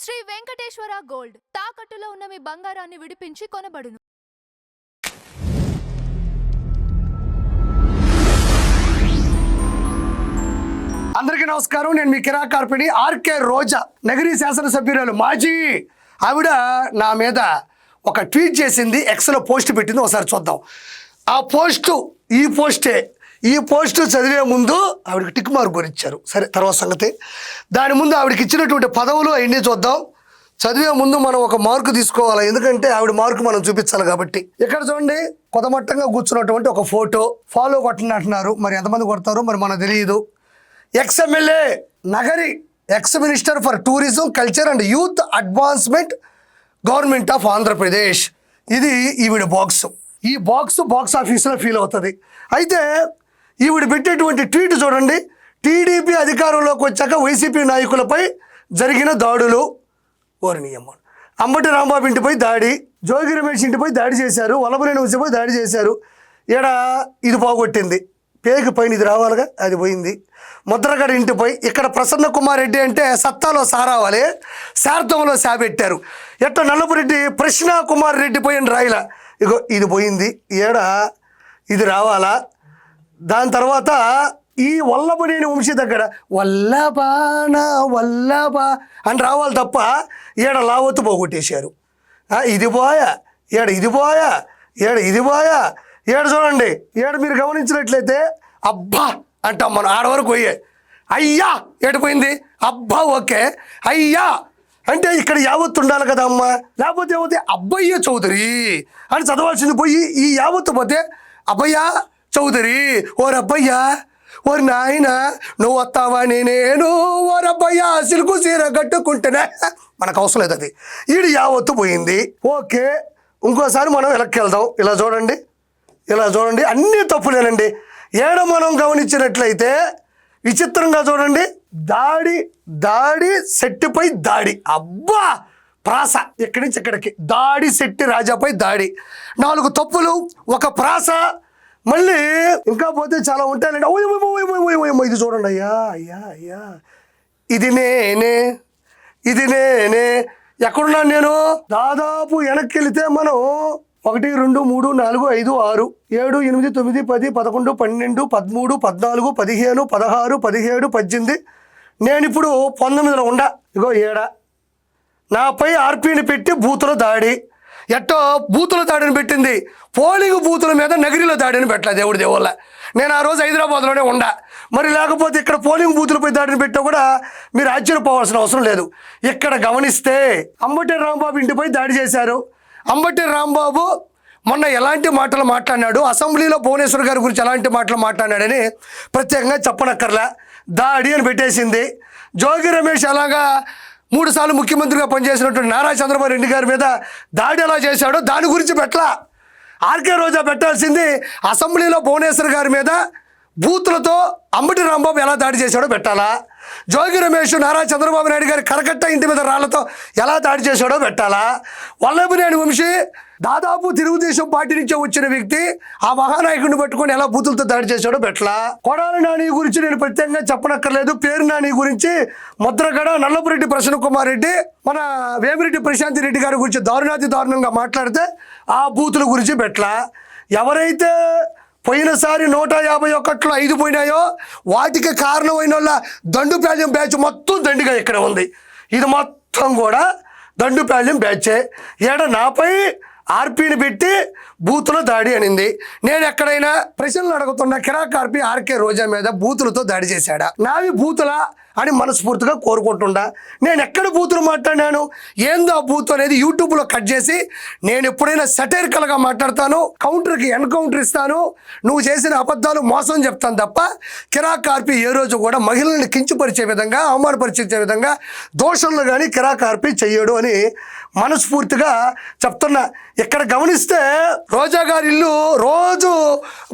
Shri Venkateswara gold తాకట్టులో ఉన్న మీ బంగారాన్ని విడిపించి కొనబడును. అందరికీ నమస్కారం. నేను మీ కిరా కార్పిణి. ఆర్కే రోజా నగరీ శాసనసభ్యురాలు మాజీ ఆవిడ నా మీద ఒక ట్వీట్ చేసింది, ఎక్స్లో పోస్ట్ పెట్టింది. ఒకసారి చూద్దాం. ఆ పోస్టు ఈ పోస్టు చదివే ముందు ఆవిడకి టిక్ మార్క్ గురించారు. సరే, తర్వాత సంగతి. దాని ముందు ఆవిడకి ఇచ్చినటువంటి పదవులు అవన్నీ చూద్దాం. చదివే ముందు మనం ఒక మార్కు తీసుకోవాలి, ఎందుకంటే ఆవిడ మార్కు మనం చూపించాలి కాబట్టి. ఇక్కడ చూడండి, కొత్తమట్టంగా కూర్చున్నటువంటి ఒక ఫోటో. ఫాలో కొట్టండి అంటున్నారు, మరి ఎంతమంది కొడతారో మరి మనకు తెలియదు. Ex MLA Nagari, ex minister for tourism, culture and youth advancement, government of Andhra Pradesh. ఇది ఈవిడ బాక్స్. ఈ బాక్స్ ఆఫీసులో ఫీల్ అవుతుంది. అయితే ఈవిడ పెట్టేటువంటి ట్వీట్ చూడండి. టీడీపీ అధికారంలోకి వచ్చాక వైసీపీ నాయకులపై జరిగిన దాడులు. ఓరినియమ్మ, అంబటి రాంబాబు ఇంటిపై దాడి, జోగి రమేష్ ఇంటిపై దాడి చేశారు, వల్లభనేని వంశీపై దాడి చేశారు. ఈడ ఇది పోగొట్టింది, పేకి పైన ఇది రావాలిగా, అది పోయింది. ముద్రగడ ఇంటిపై, ఇక్కడ ప్రసన్న కుమార్ రెడ్డి అంటే సత్తాలో సారావాలి, శార్థంలో సాబెట్టారు. ఎట్ట నల్లపురెడ్డి ప్రశ్న కుమార్ రెడ్డిపై అని రాయిలా, ఇగో ఇది పోయింది. ఏడ ఇది రావాలా. దాని తర్వాత ఈ వల్లభనేని వంశీ దగ్గర వల్లభానా వల్లభా అని రావాలి తప్ప ఏడ లావత్తు పోగొట్టేశారు. ఇది పోయా, ఇది పోయా, ఇది పోయా. చూడండి, మీరు గమనించినట్లయితే అబ్బా అంటాం మనం, ఆడవరకు పోయాయి. అయ్యా పోయింది, అబ్బా ఓకే, అయ్యా అంటే ఇక్కడ యావత్తు ఉండాలి కదా అమ్మ, లేకపోతే ఏమవుతే అబ్బయ్య చౌదరి అని చదవాల్సింది పోయి ఈ యావత్తు పోతే అబ్బయ్య చౌదరి. ఓరబ్బయ్యా, ఓరి నాయన నువ్వు వస్తావని నేను ఓరబ్బయ్యా సిల్కు సీర కట్టుకుంటేనే, మనకు అవసరం లేదు అది. ఈడు యావత్తు పోయింది. ఓకే, ఇంకోసారి మనం వెనక్కి వెళ్దాం. ఇలా చూడండి, అన్నీ తప్పులేనండి. ఏడ మనం గమనించినట్లయితే విచిత్రంగా చూడండి, దాడి శెట్టిపై దాడి. అబ్బా ప్రాస, ఇక్కడి నుంచి ఇక్కడికి దాడి, శెట్టి రాజాపై దాడి. 4 తప్పులు, ఒక ప్రాస. మళ్ళీ ఇంకా పోతే చాలా ఉంటాయండి. ఇది చూడండి, అయ్యా ఇది నేనే ఎక్కడున్నాను నేను. దాదాపు వెనక్కి వెళితే మనం 1 2 3 4 5 6 7 8 9 10 11 12 13 14 15 16 17 18. నేను ఇప్పుడు 19లో ఉండా. ఇగో నాపై ఆర్పీని పెట్టి బూతుల దాడి. ఎట్టో బూతుల దాడిని పెట్టింది, పోలింగ్ బూతుల మీద నగరిలో దాడిని పెట్టలేదు దేవుడి దేవుళ్ళ. నేను ఆ రోజు హైదరాబాద్లోనే ఉండా. మరి లేకపోతే ఇక్కడ పోలింగ్ బూతులపై దాడిని పెట్టా కూడా మీరు ఆశ్చర్యపోవాల్సిన అవసరం లేదు. ఇక్కడ గమనిస్తే అంబటి రాంబాబు ఇంటిపై దాడి చేశారు. అంబటి రాంబాబు మొన్న ఎలాంటి మాటలు మాట్లాడినాడు, అసెంబ్లీలో భువనేశ్వర్ గారి గురించి ఎలాంటి మాటలు మాట్లాడినాడని ప్రత్యేకంగా చెప్పనక్కర్లా, దాడి అని పెట్టేసింది. జోగి రమేష్ అలాగా 3 సార్లు ముఖ్యమంత్రిగా పనిచేసినటువంటి నారా చంద్రబాబు నాయుడు గారి మీద దాడి ఎలా చేశాడో దాని గురించి పెట్టలా. ఆర్కే రోజా పెట్టాల్సింది అసెంబ్లీలో భువనేశ్వర్ గారి మీద బూతులతో అంబటి రాంబాబు ఎలా దాడి చేశాడో పెట్టాలా. జోగి రమేష్ నారా చంద్రబాబు నాయుడు గారి కరకట్ట ఇంటి మీద రాళ్లతో ఎలా దాడి చేశాడో పెట్టాలా. వల్లభనేని వంశీ దాదాపు తెలుగుదేశం పార్టీ నుంచే వచ్చిన వ్యక్తి, ఆ మహానాయకుడిని పట్టుకొని ఎలా బూతులతో దాడి చేశాడో పెట్టలా. కొడాలి నాని గురించి నేను ప్రత్యేకంగా చెప్పనక్కర్లేదు. పేరు నాని గురించి ముద్రగడ, నల్లపురెడ్డి ప్రసన్న కుమార్ రెడ్డి, మన వేమిరెడ్డి ప్రశాంతి రెడ్డి గారి గురించి దారుణంగా మాట్లాడితే ఆ బూతుల గురించి పెట్టలా. ఎవరైతే పోయినసారి 151లో 5 పోయినాయో వాటికి కారణమైన వాళ్ళ దండుపాళ్యం బ్యాచ్ మొత్తం దండిగా ఇక్కడ ఉంది. ఇది మొత్తం కూడా దండుపాళ్యం బ్యాచే. నాపై ఆర్పీని పెట్టి బూతుల దాడి అనింది. నేను ఎక్కడైనా ప్రశ్నలు అడుగుతున్న కిరా కార్పి ఆర్కే రోజా మీద బూతులతో దాడి చేశాడా, నావి బూతులా అని మనస్ఫూర్తిగా కోరుకుంటుండా. నేను ఎక్కడ బూతులు మాట్లాడినాను, ఏందో ఆ బూతు అనేది యూట్యూబ్లో కట్ చేసి నేను ఎప్పుడైనా సటైరికల్గా మాట్లాడతాను, కౌంటర్కి ఎన్కౌంటర్ ఇస్తాను, నువ్వు చేసిన అబద్ధాలు మోసం చెప్తాను తప్ప కిరా కార్పి ఏ రోజు కూడా మహిళల్ని కించపరిచే విధంగా, అవమానపరిచే విధంగా దోషంలో కానీ కిరా కార్పి చెయ్యడు అని మనస్ఫూర్తిగా చెప్తున్నా. ఇక్కడ గమనిస్తే రోజా గారి ఇల్లు రోజు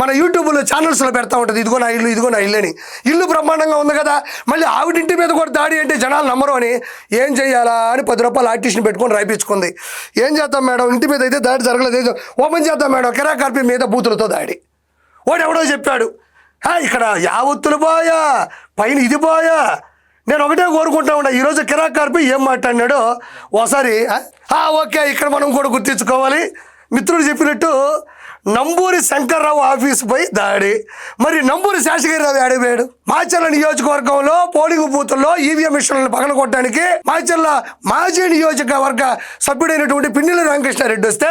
మన యూట్యూబ్లో ఛానల్స్లో పెడతా ఉంటుంది, ఇదిగో నా ఇల్లు అని. ఇల్లు బ్రహ్మాండంగా ఉంది కదా, మళ్ళీ ఆవిడింటి మీద కూడా దాడి అంటే జనాలు నమ్మరు అని ఏం చేయాలా అని 10 రూపాయలు ఆర్టిస్ట్ని పెట్టుకొని రాయించుకుంది. ఏం చేద్దాం మేడం, ఇంటి మీద అయితే దాడి జరగలేదు, ఓపెన్ చేద్దాం మేడం, కిరా కార్పి మీద బూతులతో దాడి. వాడు ఎవడో చెప్పాడు, ఇక్కడ యావత్తులు పోయా, పైన ఇది పోయా. నేను ఒకటే కోరుకుంటా ఉన్నా, ఈరోజు కిరాక్ కార్పి ఏం మాట్లాడినాడో ఒకసారి ఓకే ఇక్కడ మనం కూడా గుర్తించుకోవాలి. మిత్రుడు చెప్పినట్టు నంబూరి శంకర్రావు ఆఫీసుపై దాడి. మరి నంబూరి శేషగిరిరావు ఆడిపోయాడు. మాచర్ల నియోజకవర్గంలో పోలింగ్ బూతుల్లో ఈవీఎం మిషన్లను పగలగొట్టడానికి మాచర్ల మాజీ నియోజకవర్గ సభ్యుడైనటువంటి పిన్నెల రామకృష్ణారెడ్డి వస్తే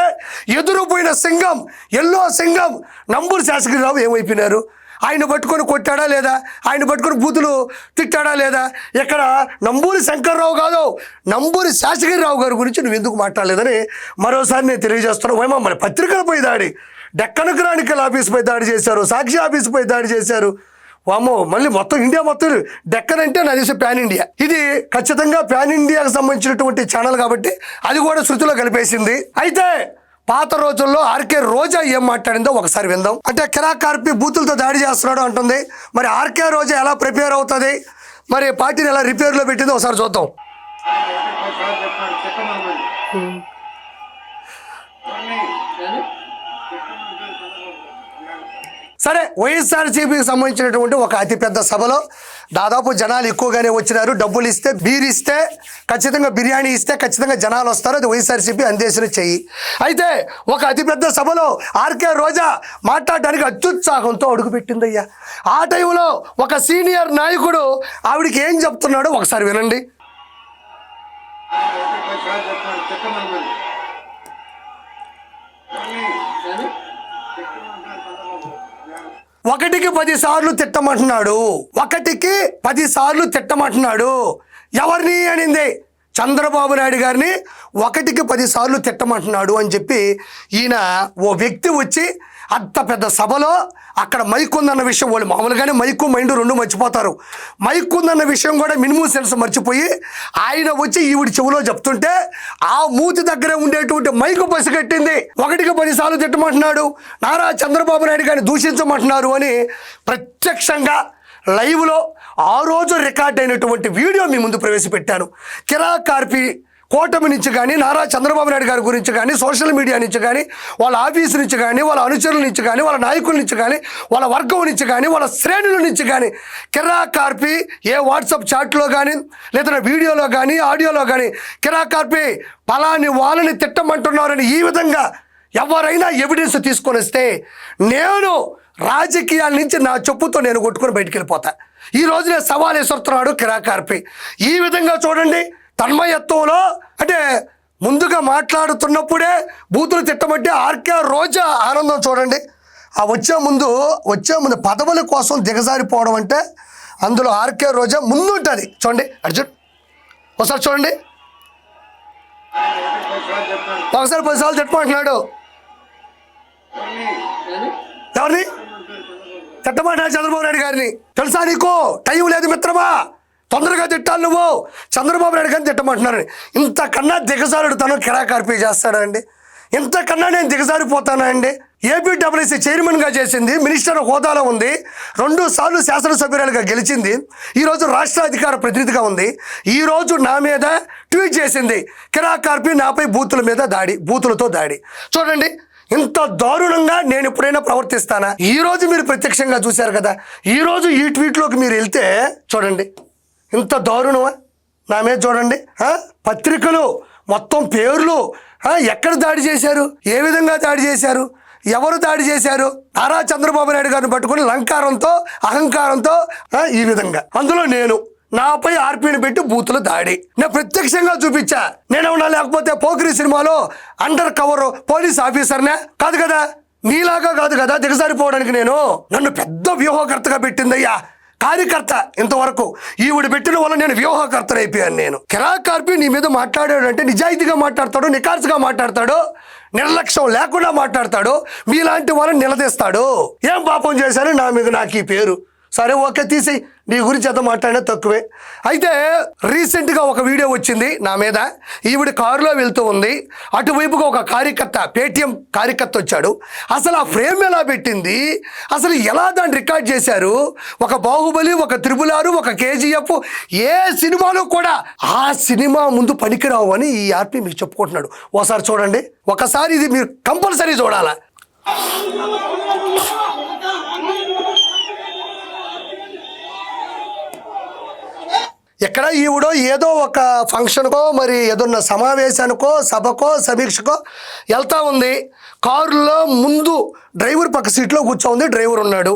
ఎదురుపోయిన సింగం, ఎల్లో సింగం నంబూరి శేషగిరిరావు ఏమైపోయినారు? ఆయన పట్టుకొని కొట్టాడా లేదా? ఆయన పట్టుకొని బూతులు తిట్టాడా లేదా? ఇక్కడ నంబూరి శంకర్రావు కాదు, నంబూరి శేషగిరిరావు గారి గురించి నువ్వు ఎందుకు మాట్లాడలేదని మరోసారి నేను తెలియజేస్తున్నాను. మరి పత్రికలపై దాడి, డెక్కన్ క్రానికల్ ఆఫీసుపై దాడి చేశారు, సాక్షి ఆఫీసుపై దాడి చేశారు. వామో, మళ్ళీ మొత్తం ఇండియా మొత్తం డెక్కన్ అంటే నాకు తెలిసి ప్యాన్ ఇండియా. ఇది ఖచ్చితంగా ప్యాన్ ఇండియాకు సంబంధించినటువంటి ఛానల్ కాబట్టి అది కూడా శృతిలో కలిపేసింది. అయితే పాత రోజుల్లో ఆర్కే రోజా ఏం మాట్లాడిందో ఒకసారి విందాం. అంటే కిరాక్ కార్పి బూతులతో దాడి చేస్తున్నాడు అంటుంది. మరి ఆర్కే రోజా ఎలా ప్రిపేర్ అవుతుంది, మరి పార్టీని ఎలా రిపేర్లో పెట్టిందో ఒకసారి చూద్దాం. సరే, వైఎస్ఆర్సీపీకి సంబంధించినటువంటి ఒక అతిపెద్ద సభలో దాదాపు జనాలు ఎక్కువగానే వచ్చినారు. డబ్బులు ఇస్తే, బీర్ ఇస్తే, ఖచ్చితంగా బిర్యానీ ఇస్తే ఖచ్చితంగా జనాలు వస్తారు. అది వైఎస్ఆర్సీపీ అందేసిన చెయ్యి. అయితే ఒక అతిపెద్ద సభలో ఆర్కే రోజా మాట్లాడడానికి అత్యుత్సాహంతో అడుగుపెట్టిందయ్యా. ఆ టైంలో ఒక సీనియర్ నాయకుడు ఆవిడికి ఏం చెప్తున్నాడో ఒకసారి వినండి. ఒకటికి 10 సార్లు తిట్టమంటున్నాడు, ఒకటికి 10 సార్లు తిట్టమంటున్నాడు. ఎవరిని అనింది? చంద్రబాబు నాయుడు గారిని ఒకటికి 10 సార్లు తిట్టమంటున్నాడు అని చెప్పి ఈయన ఓ వ్యక్తి వచ్చి అంత పెద్ద సభలో అక్కడ మైక్ ఉందన్న విషయం, వాళ్ళు మామూలుగానే మైకు మైండ్ రెండు మర్చిపోతారు. మైక్ ఉందన్న విషయం కూడా మినిమం సెన్స్ మర్చిపోయి ఆయన వచ్చి ఈవిడి చెవులో చెప్తుంటే ఆ మూతి దగ్గర ఉండేటువంటి మైకు పసిగట్టింది. ఒకటికి 10 సార్లు తిట్టమంటున్నాడు, నారా చంద్రబాబు నాయుడు గారిని దూషించమంటున్నారు అని ప్రత్యక్షంగా లైవ్లో ఆ రోజు రికార్డ్ అయినటువంటి వీడియో మీ ముందు ప్రవేశపెట్టాను. కిరాక్ కార్పి కూటమి నుంచి కానీ, నారా చంద్రబాబు నాయుడు గారి గురించి కానీ, సోషల్ మీడియా నుంచి కానీ, వాళ్ళ ఆఫీసు నుంచి కానీ, వాళ్ళ అనుచరుల నుంచి కానీ, వాళ్ళ నాయకుల నుంచి కానీ, వాళ్ళ వర్గం నుంచి కానీ, వాళ్ళ శ్రేణుల నుంచి కానీ కిరాక్ కార్పి ఏ వాట్సాప్ చాట్లో కానీ, లేదా వీడియోలో కానీ, ఆడియోలో కానీ కిరాక్ కార్పి పలాని వాళ్ళని తిట్టమంటున్నారని ఈ విధంగా ఎవరైనా ఎవిడెన్స్ తీసుకొని వస్తే నేను రాజకీయాల నుంచి నా చెప్పుతో నేను కొట్టుకొని బయటికి వెళ్ళిపోతా. ఈరోజు నేను సవాల్ విసురుతున్నాడు కిరాక్ కార్పి. ఈ విధంగా చూడండి, తన్మయత్వంలో అంటే ముందుగా మాట్లాడుతున్నప్పుడే బూతులు తిట్టమంటే ఆర్కే రోజా ఆనందం చూడండి. ఆ వచ్చే ముందు పదవుల కోసం దిగజారిపోవడం అంటే అందులో ఆర్కే రోజా ముందు ఉంటుంది. చూడండి అర్జున్, ఒకసారి చూడండి, ఒకసారి 10 సార్లు తిట్టమంటున్నాడు. ఎవరిని తిట్టమంటున్నాడు? చంద్రబాబు నాయుడు గారిని. తెలుసా నీకు? టైం లేదు మిత్రమా, తొందరగా తిట్టాలి నువ్వు. చంద్రబాబు నాయుడు గారిని తిట్టమంటున్నారని. ఇంతకన్నా దిగజారుడు తను కిరాక్ కార్పి చేస్తాడా అండి? ఇంతకన్నా నేను దిగజారిపోతానా అండి? ఏపీడబ్ల్యూసీ చైర్మన్గా చేసింది, మినిస్టర్ హోదాలో ఉంది, 2 సార్లు శాసనసభ్యురాలుగా గెలిచింది, ఈరోజు రాష్ట్ర అధికార ప్రతినిధిగా ఉంది. ఈరోజు నా మీద ట్వీట్ చేసింది, కిరాక్ కార్పి నాపై బూతులతో దాడి. చూడండి, ఇంత దారుణంగా నేను ఎప్పుడైనా ప్రవర్తిస్తానా? ఈరోజు మీరు ప్రత్యక్షంగా చూశారు కదా. ఈరోజు ఈ ట్వీట్లోకి మీరు వెళ్తే చూడండి, ఇంత దారుణమా నా మీద? చూడండి, పత్రికలు మొత్తం పేర్లు, ఎక్కడ దాడి చేశారు, ఏ విధంగా దాడి చేశారు, ఎవరు దాడి చేశారు? నారా చంద్రబాబు నాయుడు గారిని పట్టుకుని లంకారంతో, అహంకారంతో ఈ విధంగా. అందులో నేను నాపై ఆర్పీని పెట్టి బూతులు దాడి నేను ప్రత్యక్షంగా చూపించా. నేనేమన్నా లేకపోతే పోకిరి సినిమాలో అండర్ కవర్ పోలీస్ ఆఫీసర్నే కాదు కదా, నీలాగా కాదు కదా దిగజారిపోవడానికి. నన్ను పెద్ద వ్యూహకర్తగా పెట్టిందయ్యా కార్యకర్త. ఇంతవరకు ఈవిడ పెట్టిన వల్ల నేను వ్యూహకర్తను అయిపోయాను. నేను కిరాక్ కార్పి నీ మీద మాట్లాడాడు అంటే నిజాయితీగా మాట్లాడతాడు, నికార్సుగా మాట్లాడతాడు, నిర్లక్ష్యం లేకుండా మాట్లాడతాడు, మీలాంటి వాళ్ళని నిలదీస్తాడు. ఏం పాపం చేశాను నా మీద నాకు ఈ పేరు? సరే ఓకే, తీసి నీ గురించి ఎంత మాట్లాడినా తక్కువే. అయితే రీసెంట్గా ఒక వీడియో వచ్చింది నా మీద. ఈవిడ కారులో వెళ్తూ ఉంది, అటువైపుగా ఒక కార్యకర్త, పేటీఎం కార్యకర్త వచ్చాడు. అసలు ఆ ఫ్రేమ్ ఎలా పెట్టింది, అసలు ఎలా దాన్ని రికార్డ్ చేశారు? ఒక బాహుబలి, ఒక త్రిబుల్6, ఒక కేజీఎఫ్, ఏ సినిమాలో కూడా ఆ సినిమా ముందు పనికిరావు అని ఈ ఆర్పి మీకు చెప్పుకుంటున్నాడు. ఒకసారి చూడండి, ఒకసారి ఇది మీరు కంపల్సరీ చూడాలా. ఇక్కడ ఈవిడో ఏదో ఒక ఫంక్షన్కో మరి ఏదన్నా సమావేశానికో సభకో సమీక్షకో వెళ్తా ఉంది. కారులో ముందు డ్రైవర్ పక్క సీట్లో కూర్చోంది, డ్రైవర్ ఉన్నాడు.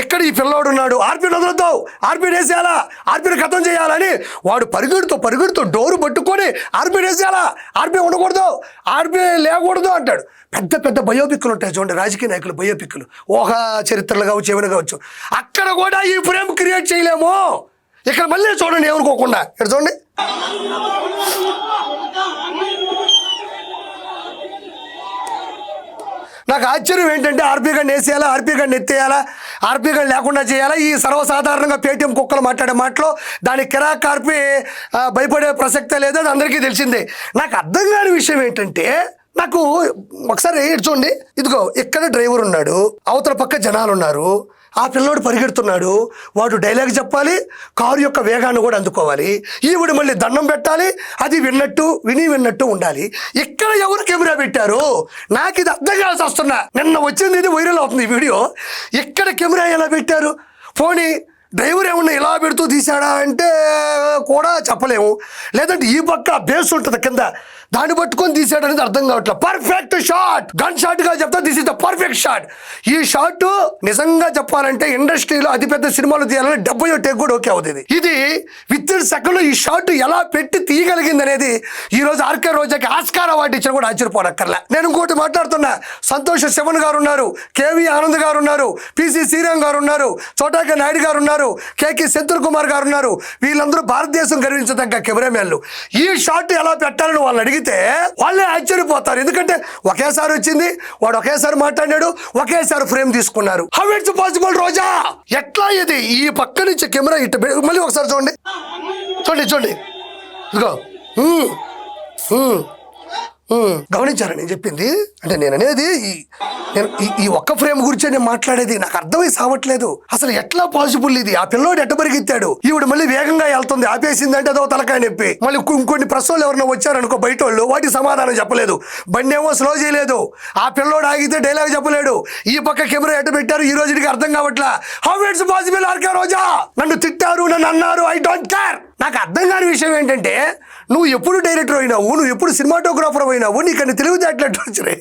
ఇక్కడ ఈ పిల్లోడు ఉన్నాడు. ఆర్పీని వదలొద్దు, ఆర్పీని వేసేయాలా, ఆర్పీని ఖతం చేయాలని వాడు పరిగెడుతూ డోరు పట్టుకొని ఆర్పీని వేసేయాలా, ఆర్పీ ఉండకూడదు, ఆర్పీ లేకూడదు అంటాడు. పెద్ద పెద్ద బయోపిక్లు ఉంటాయి చూడండి, రాజకీయ నాయకులు బయోపిక్లు, ఊహ చరిత్రలు కావచ్చు, ఏమైనా కావచ్చు. అక్కడ కూడా ఈ ఫ్రేమ్ క్రియేట్ చేయలేము. ఇక్కడ మళ్ళీ చూడండి ఏమనుకోకుండా, ఇక్కడ చూడండి. నాకు ఆశ్చర్యం ఏంటంటే ఆర్పీ గారిని వేసేయాలా, ఆర్పీ గారిని ఎత్తేయాలా, ఆర్పీ గారిని లేకుండా చేయాలా, ఈ సర్వసాధారణంగా పేటీఎం కుక్కలు మాట్లాడే మాటలో దానికి కిరాక్ ఆర్పీ భయపడే ప్రసక్తే లేదు, అది అందరికీ తెలిసిందే. నాకు అర్థం కాని విషయం ఏంటంటే, నాకు ఒకసారి చూడండి, ఇదిగో ఇక్కడ డ్రైవర్ ఉన్నాడు, అవతల పక్క జనాలు ఉన్నారు, ఆ పిల్లోడు పరిగెడుతున్నాడు, వాడు డైలాగ్ చెప్పాలి, కారు యొక్క వేగాన్ని కూడా అందుకోవాలి, ఈవిడ మళ్ళీ దండం పెట్టాలి, అది విన్నట్టు ఉండాలి. ఇక్కడ ఎవరు కెమెరా పెట్టారు? నాకు ఇది అర్థం కావాల్సి వస్తున్నా. నిన్న వచ్చింది, ఇది వైరల్ అవుతుంది ఈ వీడియో. ఇక్కడ కెమెరా ఎలా పెట్టారు? పోనీ డ్రైవర్ ఏమన్నా ఇలా పెడుతూ తీసాడా అంటే కూడా చెప్పలేము. లేదంటే ఈ పక్క బేస్ ఉంటుంది కింద, దాన్ని పట్టుకొని తీసాడు అనేది అర్థం కావట్లేదు. పర్ఫెక్ట్ షాట్, గన్ షాట్ గా చెప్తా, this is the perfect shot. ఈ షాట్ నిజంగా చెప్పాలంటే ఇండస్ట్రీలో అతిపెద్ద సినిమాలు తీయాలని 70 టేక్ కూడా ఓకే అవుతుంది. ఇది విత్ ఇన్ సెకండ్ ఈ షాట్ ఎలా పెట్టి తీయగలిగింది అనేది ఈ రోజు ఆర్కే రోజాకి ఆస్కార్ అవార్డు ఇచ్చిన కూడా ఆశ్చర్యపోనక్కర్లే. నేను ఇంకోటి మాట్లాడుతున్నా, సంతోష్ శివన్ గారు ఉన్నారు, కేవి ఆనంద్ గారు ఉన్నారు, పిసి శ్రీరామ్ గారు ఉన్నారు, చోటాక నాయుడు గారు ఉన్నారు, కేకి సెంథిల్ కుమార్ గారు ఉన్నారు. వీళ్ళందరూ భారతదేశం గర్వించదగ్గ కెమెరామెన్లు. ఈ షాట్ ఎలా పెట్టాలని వాళ్ళని అడిగితే వాళ్ళే ఆశ్చర్యపోతారు. ఎందుకంటే ఒకేసారి వచ్చింది, వాడు ఒకేసారి మాట్లాడాడు, ఒకేసారి ఫ్రేమ్ తీసుకున్నారు. హౌ ఇట్స్ పాసిబుల్ రోజా? ఎట్లా ఇది? ఈ పక్క నుంచి కెమెరా ఇటు మళ్ళీ ఒకసారి చూడండి, ఇదిగో గమనించారా నేను చెప్పింది? అంటే నేను అనేది ఈ ఒక్క ఫ్రేమ్ గురించి నేను మాట్లాడేది నాకు అర్థమై సావట్లేదు. అసలు ఎట్లా పాసిబుల్ ఇది? ఆ పిల్లోడు ఎట్ట పరిగెత్తాడు, ఈవిడ మళ్ళీ వేగంగా వెళ్తుంది, ఆపేసిందంటే అదో తలకాయ నొప్పి. మళ్ళీ ఇంకొన్ని ప్రశ్నలు ఎవరైనా వచ్చారనుకో బయట వాళ్ళు, వాటికి సమాధానం చెప్పలేదు, బండి ఏమో స్లో చేయలేదు, ఆ పిల్లోడు ఆగితే డైలాగ్ చెప్పలేడు, ఈ పక్క కెమెరా ఎట్ట పెట్టారు ఈ రోజుకి అర్థం కావట్లా. హౌ ఇట్స్ పాసిబుల్ ఆర్కే రోజా? నన్ను తిట్టారు, నన్ను అన్నారు, ఐ డోంట్ కేర్. నాకు అర్థం కాని విషయం ఏంటంటే, నువ్వు ఎప్పుడు డైరెక్టర్ అయినావు, నువ్వు ఎప్పుడు సినిమాటోగ్రాఫర్ అయినావు, నీకు అన్ని తెలివితేటలు వచ్చినాయి.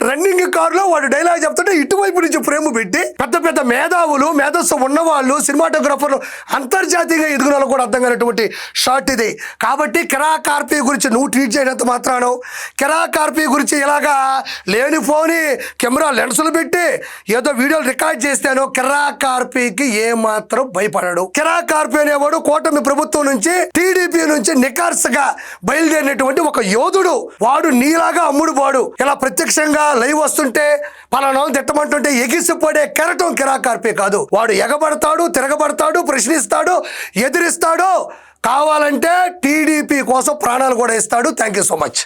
రన్నింగ్ కారులో వాడు డైలాగ్ చెప్తుంటే ఇటువైపు నుంచి ఫ్రేమ్ పెట్టి పెద్ద పెద్ద మేధావులు, మేధస్సు ఉన్నవాళ్ళు, సినిమాటోగ్రాఫర్లు, అంతర్జాతీయంగా ఎదుగున వాళ్ళు కూడా అర్థం కానటువంటి షాట్ ఇది. కాబట్టి కిరాక్ ఆర్పీ గురించి నువ్వు ట్వీట్ చేయడంత మాత్రాను కిరాక్ ఆర్పీ గురించి ఇలాగా లేనిపోని కెమెరా లెన్సులు పెట్టి ఏదో వీడియోలు రికార్డ్ చేస్తానో కిరాక్ ఆర్పీకి ఏమాత్రం భయపడడు. కిరాక్ ఆర్పీ అనేవాడు కూటమి ప్రభుత్వం నుంచి, టీడీపీ నుంచి నికార్సగా బయలుదేరినటువంటి ఒక యోధుడు. వాడు నీలాగా అమ్ముడు పోడు. ఇలా ప్రత్యక్షంగా లైవ్ వస్తుంటే పలానా తిట్టమంటుంటే ఎగిసిపడే కెరటం కిరాక్ ఆర్పీ కాదు. వాడు ఎగబడతాడు, తిరగబడతాడు, ప్రశ్నిస్తాడు, ఎదిరిస్తాడు, కావాలంటే టీడీపీ కోసం ప్రాణాలు కూడా ఇస్తాడు. Thank you so much.